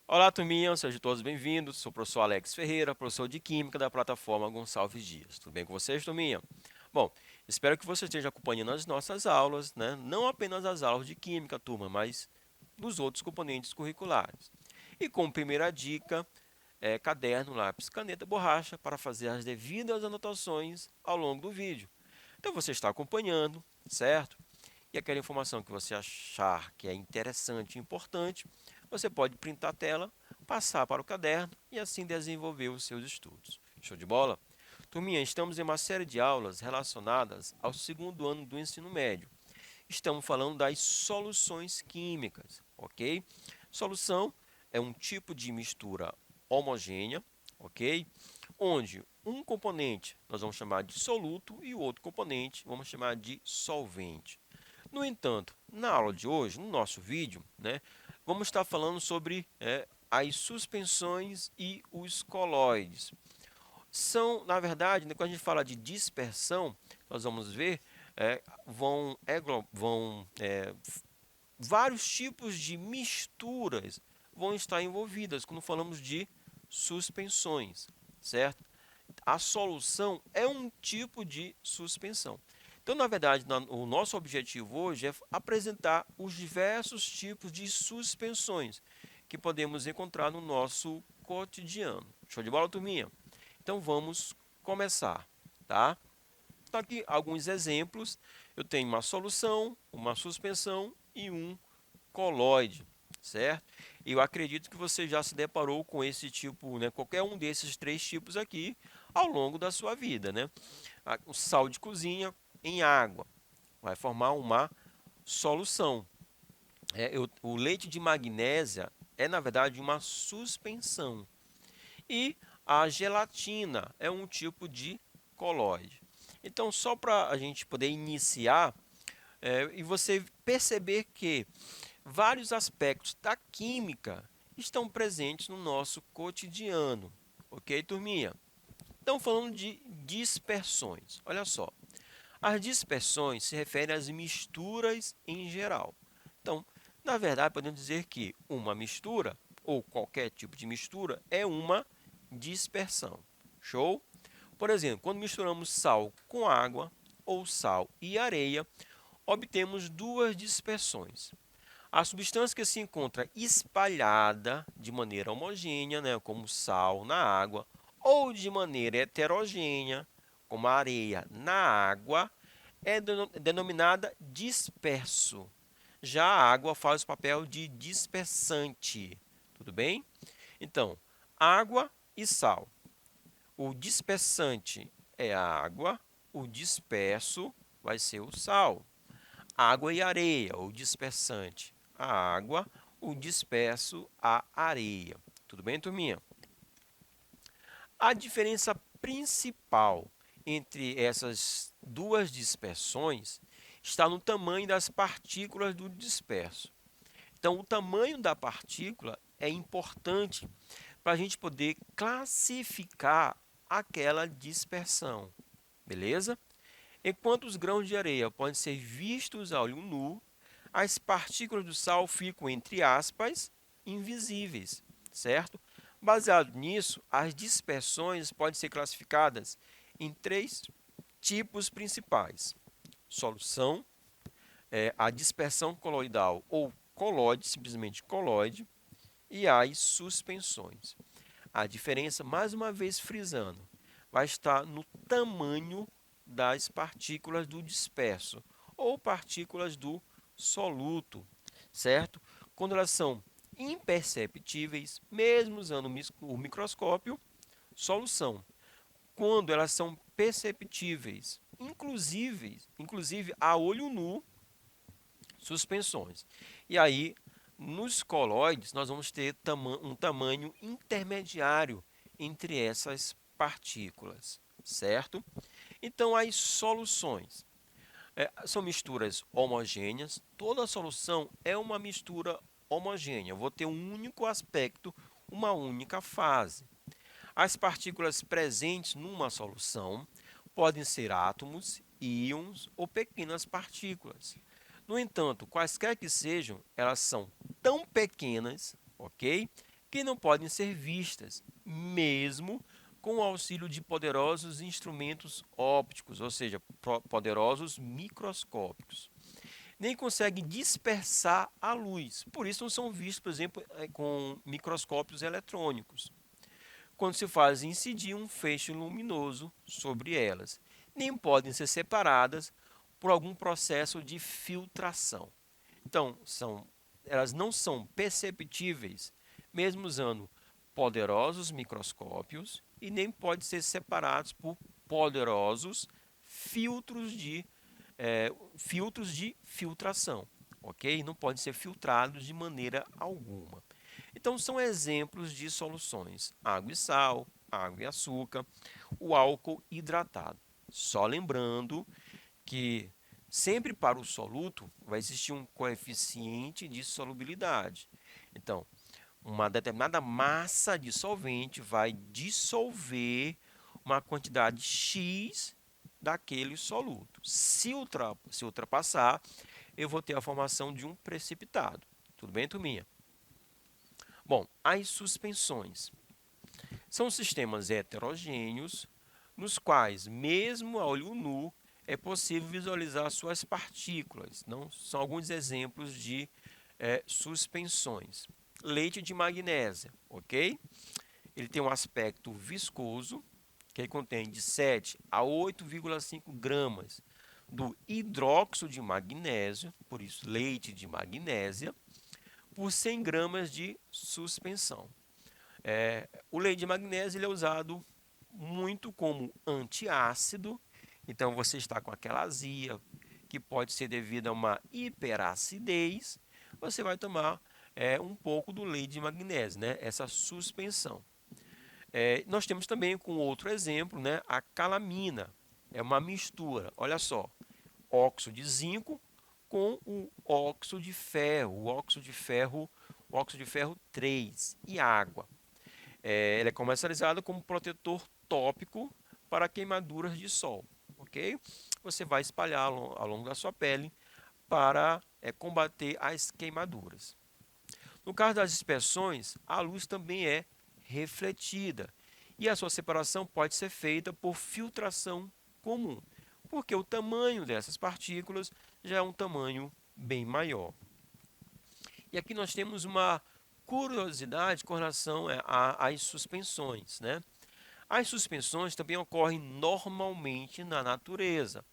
Olá, turminha, sejam todos bem-vindos. Sou o professor Alex Ferreira, professor de Química da plataforma Gonçalves Dias. Tudo bem com vocês, turminha? Bom, espero que você esteja acompanhando as nossas aulas, né? Não apenas as aulas de Química, turma, mas dos outros componentes curriculares. E como primeira dica, caderno, lápis, caneta, borracha para fazer as devidas anotações ao longo do vídeo. Então você está acompanhando, certo? E aquela informação que você achar que é interessante e importante, você pode printar a tela, passar para o caderno e assim desenvolver os seus estudos. Show de bola? Turminha, estamos em uma série de aulas relacionadas ao segundo ano do ensino médio. Estamos falando das soluções químicas, ok? Solução é um tipo de mistura homogênea, ok? Onde um componente nós vamos chamar de soluto e o outro componente vamos chamar de solvente. No entanto, na aula de hoje, no nosso vídeo, né, vamos estar falando sobre as suspensões e os colóides. São, na verdade, né, quando a gente fala de dispersão, nós vamos ver, vários tipos de misturas vão estar envolvidas quando falamos de suspensões, certo? A solução é um tipo de suspensão. Então, na verdade, o nosso objetivo hoje é apresentar os diversos tipos de suspensões que podemos encontrar no nosso cotidiano. Show de bola, turminha? Então, vamos começar, tá? Então, aqui alguns exemplos. Eu tenho uma solução, uma suspensão e um colóide, certo? Eu acredito que você já se deparou com esse tipo, né, qualquer um desses três tipos aqui ao longo da sua vida, né? O sal de cozinha em água vai formar uma solução. O leite de magnésia é, na verdade, uma suspensão. E a gelatina é um tipo de colóide. Então, só para a gente poder iniciar e você perceber que vários aspectos da química estão presentes no nosso cotidiano. Ok, turminha? Então, falando de dispersões, olha só. As dispersões se referem às misturas em geral. Então, na verdade, podemos dizer que uma mistura, ou qualquer tipo de mistura, é uma dispersão. Show? Por exemplo, quando misturamos sal com água ou sal e areia, obtemos duas dispersões. A substância que se encontra espalhada de maneira homogênea, né, como sal na água, ou de maneira heterogênea, como a areia na água, é denominada disperso. Já a água faz o papel de dispersante. Tudo bem? Então, água e sal. O dispersante é a água, o disperso vai ser o sal. Água e areia, o dispersante, a água, o disperso, a areia. Tudo bem, turminha? A diferença principal entre essas duas dispersões está no tamanho das partículas do disperso. Então, o tamanho da partícula é importante para a gente poder classificar aquela dispersão, beleza? Enquanto os grãos de areia podem ser vistos a olho nu, as partículas do sal ficam, entre aspas, invisíveis, certo? Baseado nisso, as dispersões podem ser classificadas em três tipos principais: solução, a dispersão coloidal ou colóide, simplesmente colóide, e as suspensões. A diferença, mais uma vez frisando, vai estar no tamanho das partículas do disperso ou partículas do soluto, certo? Quando elas são imperceptíveis, mesmo usando o microscópio, solução. Quando elas são perceptíveis, inclusive a olho nu, suspensões. E aí, nos colóides, nós vamos ter um tamanho intermediário entre essas partículas, certo? Então, as soluções são misturas homogêneas. Toda solução é uma mistura homogênea. Eu vou ter um único aspecto, uma única fase. As partículas presentes numa solução podem ser átomos, íons ou pequenas partículas. No entanto, quaisquer que sejam, elas são tão pequenas, ok, que não podem ser vistas, mesmo com o auxílio de poderosos instrumentos ópticos, ou seja, poderosos microscópicos. Nem conseguem dispersar a luz, por isso não são vistos, por exemplo, com microscópios eletrônicos, quando se faz incidir um feixe luminoso sobre elas. Nem podem ser separadas por algum processo de filtração. Então, elas não são perceptíveis, mesmo usando poderosos microscópios, e nem podem ser separados por poderosos filtros de filtração, ok? Não podem ser filtrados de maneira alguma. Então, são exemplos de soluções: água e sal, água e açúcar, o álcool hidratado. Só lembrando que sempre para o soluto vai existir um coeficiente de solubilidade. Então, uma determinada massa de solvente vai dissolver uma quantidade X daquele soluto. Se ultrapassar, eu vou ter a formação de um precipitado. Tudo bem, turminha? Bom, as suspensões são sistemas heterogêneos nos quais, mesmo a olho nu, é possível visualizar suas partículas. Não, são alguns exemplos de suspensões. Leite de magnésia, ok? Ele tem um aspecto viscoso, que ele contém de 7 a 8,5 gramas do hidróxido de magnésio, por isso leite de magnésia, por 100 gramas de suspensão. O leite de magnésio ele é usado muito como antiácido, então você está com aquela azia que pode ser devido a uma hiperacidez, você vai tomar um pouco do leite de magnésio, né? Essa suspensão. Nós temos também com outro exemplo, né? A calamina, é uma mistura, olha só, óxido de zinco com o óxido de ferro, o óxido de ferro 3 e água. Ele é comercializado como protetor tópico para queimaduras de sol, ok? Você vai espalhar ao longo da sua pele para combater as queimaduras. No caso das dispersões, a luz também é refletida e a sua separação pode ser feita por filtração comum, porque o tamanho dessas partículas já é um tamanho bem maior. E aqui nós temos uma curiosidade com relação às suspensões, né? As suspensões também ocorrem normalmente na natureza.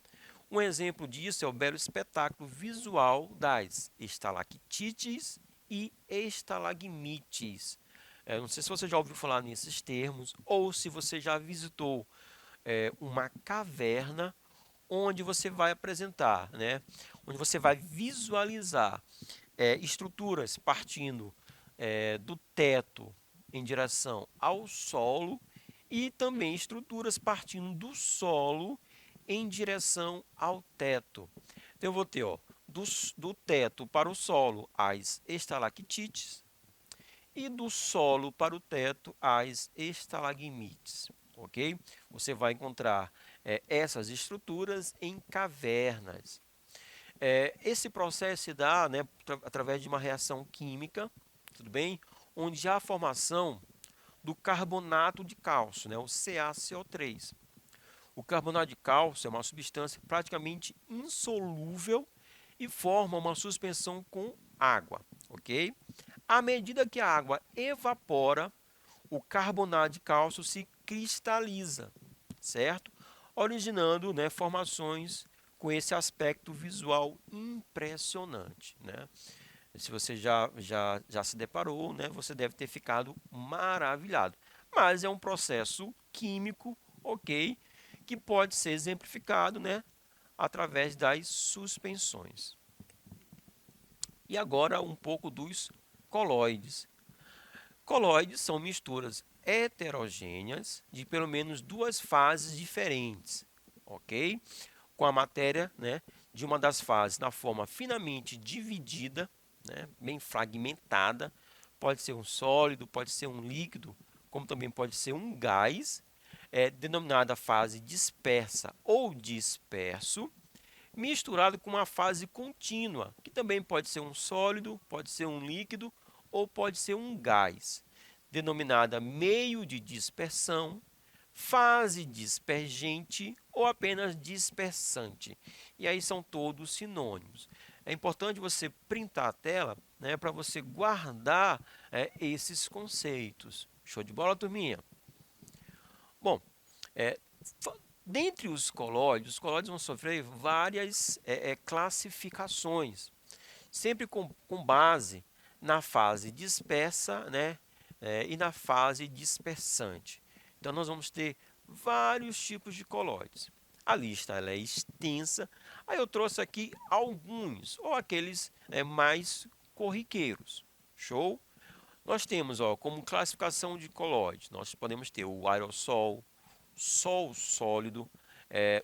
Um exemplo disso é o belo espetáculo visual das estalactites e estalagmites. Não sei se você já ouviu falar nesses termos ou se você já visitou uma caverna onde você vai apresentar, né? Onde você vai visualizar estruturas partindo do teto em direção ao solo e também estruturas partindo do solo em direção ao teto. Então eu vou ter do teto para o solo as estalactites e do solo para o teto as estalagmites, ok? Você vai encontrar essas estruturas em cavernas. Esse processo se dá, né, através de uma reação química, tudo bem? Onde há a formação do carbonato de cálcio, né, o CaCO3. O carbonato de cálcio é uma substância praticamente insolúvel e forma uma suspensão com água, ok? À medida que a água evapora, o carbonato de cálcio se cristaliza, certo? Originando, né, formações com esse aspecto visual impressionante, né? Se você já se deparou, né, você deve ter ficado maravilhado. Mas é um processo químico, ok, que pode ser exemplificado, né, através das suspensões. E agora um pouco dos colóides. Colóides são misturas heterogêneas de pelo menos duas fases diferentes, ok? Com a matéria, né, de uma das fases na forma finamente dividida, né, bem fragmentada, pode ser um sólido, pode ser um líquido, como também pode ser um gás, denominada fase dispersa ou disperso, misturado com uma fase contínua, que também pode ser um sólido, pode ser um líquido ou pode ser um gás, denominada meio de dispersão, fase dispergente ou apenas dispersante. E aí são todos sinônimos. É importante você printar a tela, né, para você guardar esses conceitos. Show de bola, turminha? Bom, é, dentre os colóides vão sofrer várias classificações, sempre com base na fase dispersa, né, e na fase dispersante. Então, nós vamos ter vários tipos de colóides. A lista ela é extensa, aí eu trouxe aqui alguns, ou aqueles mais corriqueiros. Show? Nós temos, como classificação de colóides, nós podemos ter o aerossol, sol sólido,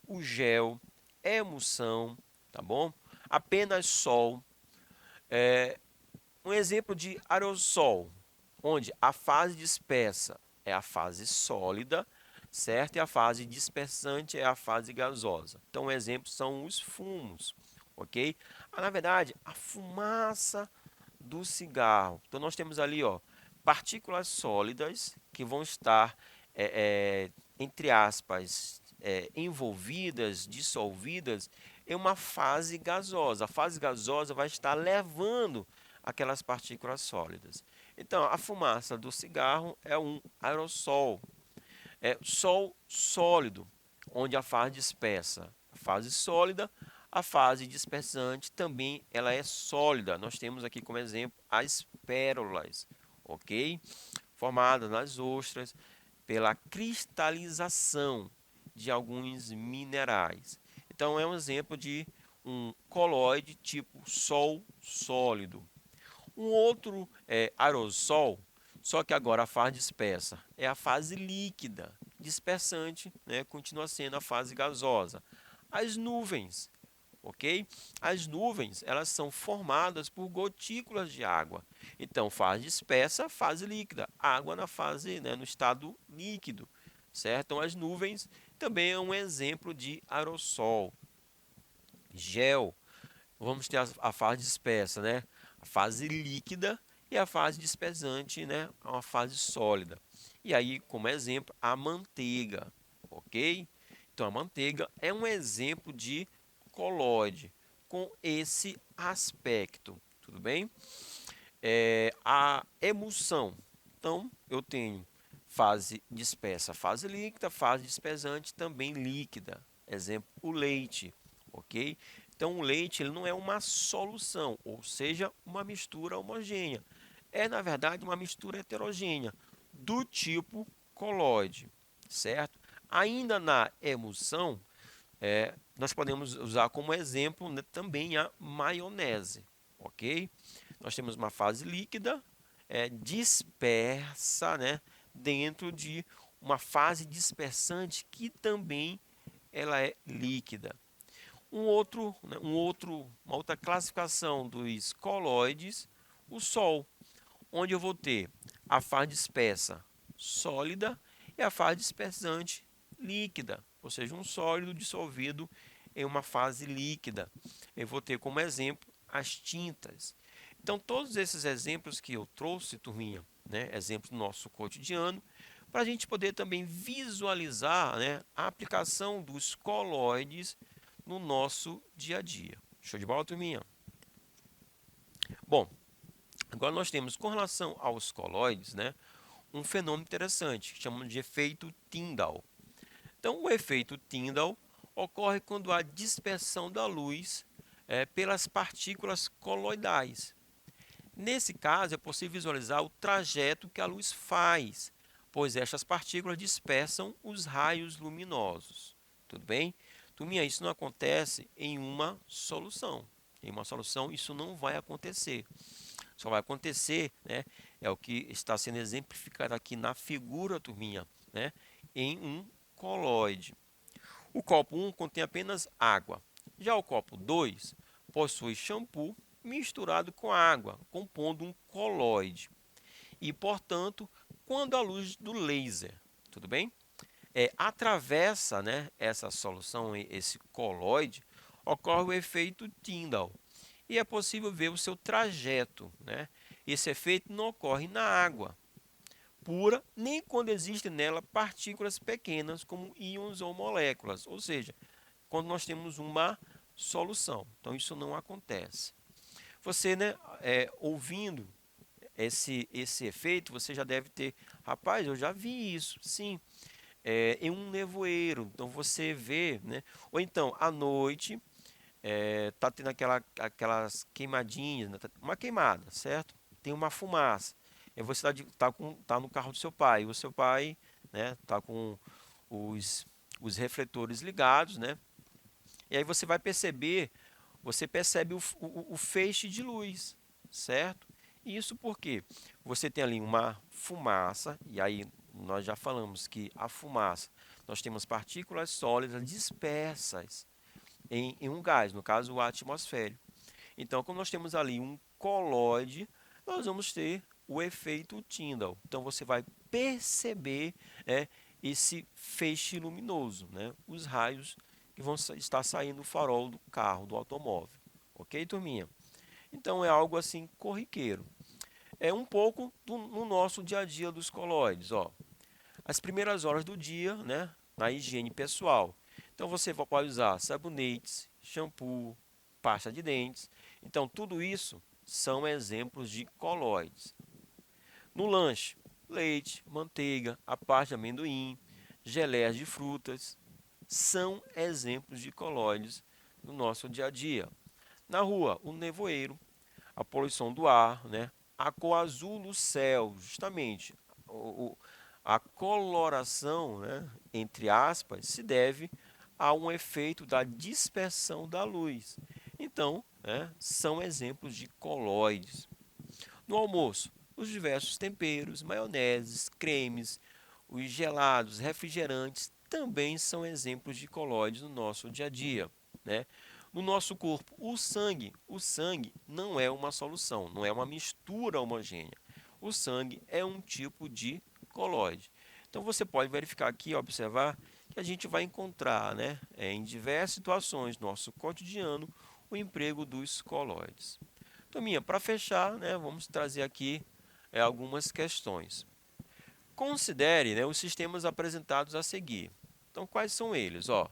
o gel, emulsão, tá bom? Apenas sol. Um exemplo de aerossol, onde a fase dispersa é a fase sólida, certo? E a fase dispersante é a fase gasosa. Então, um exemplo são os fumos, ok? Na verdade, a fumaça do cigarro. Então, nós temos ali, partículas sólidas que vão estar, entre aspas, envolvidas, dissolvidas em uma fase gasosa. A fase gasosa vai estar levando aquelas partículas sólidas. Então, a fumaça do cigarro é um aerossol. Sol sólido, onde a fase dispersa, a fase sólida, a fase dispersante também ela é sólida. Nós temos aqui como exemplo as pérolas, ok? Formadas nas ostras pela cristalização de alguns minerais. Então é um exemplo de um colóide tipo sol sólido. Um outro aerossol, só que agora a fase dispersa é a fase líquida, dispersante, né, continua sendo a fase gasosa. As nuvens, ok? As nuvens elas são formadas por gotículas de água. Então, fase dispersa, fase líquida, água na fase, né, no estado líquido, certo? Então, as nuvens também é um exemplo de aerossol. Gel, vamos ter a fase dispersa, né? A fase líquida e a fase dispersante, né? Uma fase sólida. E aí, como exemplo, a manteiga, ok? Então, a manteiga é um exemplo de colóide com esse aspecto, tudo bem? A emulsão. Então, eu tenho fase dispersa, fase líquida, fase dispersante também líquida. Exemplo, o leite, ok? Então, o leite ele não é uma solução, ou seja, uma mistura homogênea. É, na verdade, uma mistura heterogênea do tipo colóide, certo? Ainda na emulsão, nós podemos usar como exemplo, né, também a maionese, ok? Nós temos uma fase líquida, dispersa, né, dentro de uma fase dispersante que também ela é líquida. Uma outra classificação dos colóides, o Sol, onde eu vou ter a fase dispersa sólida e a fase dispersante líquida, ou seja, um sólido dissolvido em uma fase líquida. Eu vou ter como exemplo as tintas. Então, todos esses exemplos que eu trouxe, turminha, né, exemplos do nosso cotidiano, para a gente poder também visualizar, né, a aplicação dos colóides no nosso dia a dia. Show de bola, turminha? Bom, agora nós temos com relação aos colóides, né, um fenômeno interessante que chamamos de efeito Tyndall. Então, o efeito Tyndall ocorre quando há dispersão da luz pelas partículas coloidais. Nesse caso, é possível visualizar o trajeto que a luz faz, pois estas partículas dispersam os raios luminosos. Tudo bem? Turminha, isso não acontece em uma solução. Em uma solução, isso não vai acontecer. Só vai acontecer, né, é o que está sendo exemplificado aqui na figura, turminha, né, em um colóide. O copo 1 contém apenas água. Já o copo 2 possui shampoo misturado com água, compondo um colóide. E, portanto, quando a luz do laser, tudo bem? Atravessa, né, essa solução, esse coloide, ocorre o efeito Tyndall e é possível ver o seu trajeto, né? Esse efeito não ocorre na água pura, nem quando existem nela partículas pequenas como íons ou moléculas, ou seja, quando nós temos uma solução. Então isso não acontece. Você, né, ouvindo esse efeito, você já deve ter, rapaz, eu já vi isso, sim, em um nevoeiro. Então você vê, né? Ou então à noite tá tendo aquelas queimadinhas, né? Uma queimada, certo? Tem uma fumaça. E você tá no carro do seu pai. O seu pai, né, tá com os refletores ligados, né? E aí você percebe o feixe de luz, certo? Isso porque você tem ali uma fumaça, e aí nós já falamos que a fumaça, nós temos partículas sólidas dispersas em um gás, no caso o atmosférico. Então, quando nós temos ali um coloide, nós vamos ter o efeito Tyndall. Então, você vai perceber esse feixe luminoso, né? Os raios que vão estar saindo do farol do carro, do automóvel. Ok, turminha? Então, é algo assim corriqueiro. É um pouco no nosso dia a dia dos coloides. Ó. As primeiras horas do dia, né? Na higiene pessoal. Então, você pode usar sabonetes, shampoo, pasta de dentes. Então, tudo isso são exemplos de coloides. No lanche, leite, manteiga, a parte de amendoim, geleias de frutas, são exemplos de coloides no nosso dia a dia. Na rua, o nevoeiro, a poluição do ar, né? A cor azul no céu, justamente. A coloração, né, entre aspas, se deve a um efeito da dispersão da luz. Então, né, são exemplos de coloides. No almoço, os diversos temperos, maioneses, cremes, os gelados, refrigerantes também são exemplos de coloides no nosso dia a dia, né? No nosso corpo, o sangue não é uma solução, não é uma mistura homogênea. O sangue é um tipo de coloide. Então você pode verificar aqui, observar que a gente vai encontrar, né, em diversas situações do nosso cotidiano o emprego dos coloides. Tominha, para fechar, né, vamos trazer aqui algumas questões. Considere, né, os sistemas apresentados a seguir. Então, quais são eles? Ó,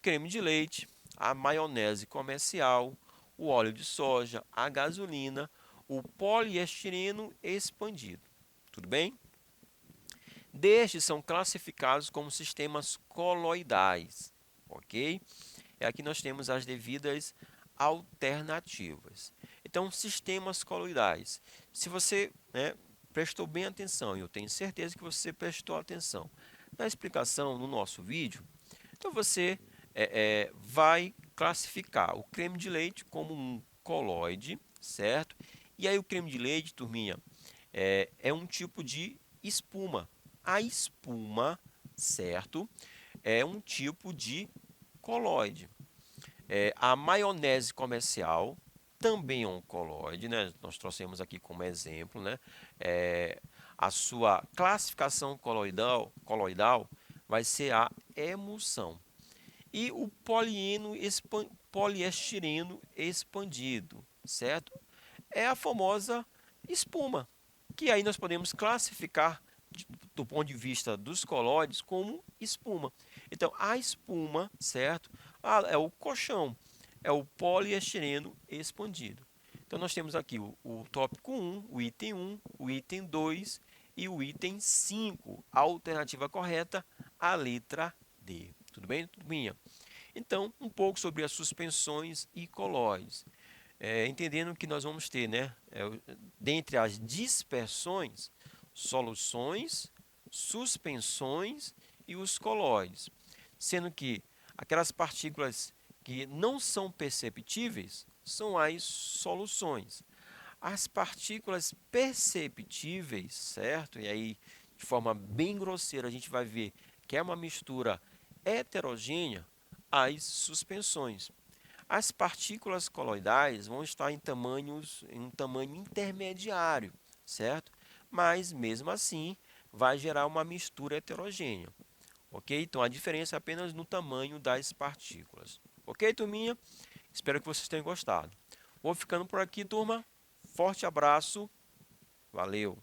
creme de leite, a maionese comercial, o óleo de soja, a gasolina, o poliestireno expandido. Tudo bem? Destes são classificados como sistemas coloidais, ok? E aqui nós temos as devidas alternativas. Então, sistemas coloidais. Se você, né, prestou bem atenção, e eu tenho certeza que você prestou atenção na explicação no nosso vídeo, então você vai classificar o creme de leite como um coloide, certo? E aí o creme de leite, turminha, é um tipo de espuma. A espuma, certo, é um tipo de coloide. A maionese comercial também é um coloide, né? Nós trouxemos aqui como exemplo, né? A sua classificação coloidal vai ser a emulsão. E o poliestireno expandido, certo? É a famosa espuma, que aí nós podemos classificar do ponto de vista dos colóides como espuma. Então, a espuma, certo? É o colchão, é o poliestireno expandido. Então, nós temos aqui o tópico 1, o item 1, o item 2 e o item 5. A alternativa correta, a letra D. Tudo bem, turminha? Então, um pouco sobre as suspensões e colóides. Entendendo que nós vamos ter, né, dentre as dispersões, soluções, suspensões e os colóides, sendo que aquelas partículas que não são perceptíveis são as soluções. As partículas perceptíveis, certo? E aí, de forma bem grosseira, a gente vai ver que é uma mistura heterogênea, as suspensões. As partículas coloidais vão estar em um tamanho intermediário, certo? Mas, mesmo assim, vai gerar uma mistura heterogênea. Ok? Então, a diferença é apenas no tamanho das partículas. Ok, turminha? Espero que vocês tenham gostado. Vou ficando por aqui, turma. Forte abraço. Valeu!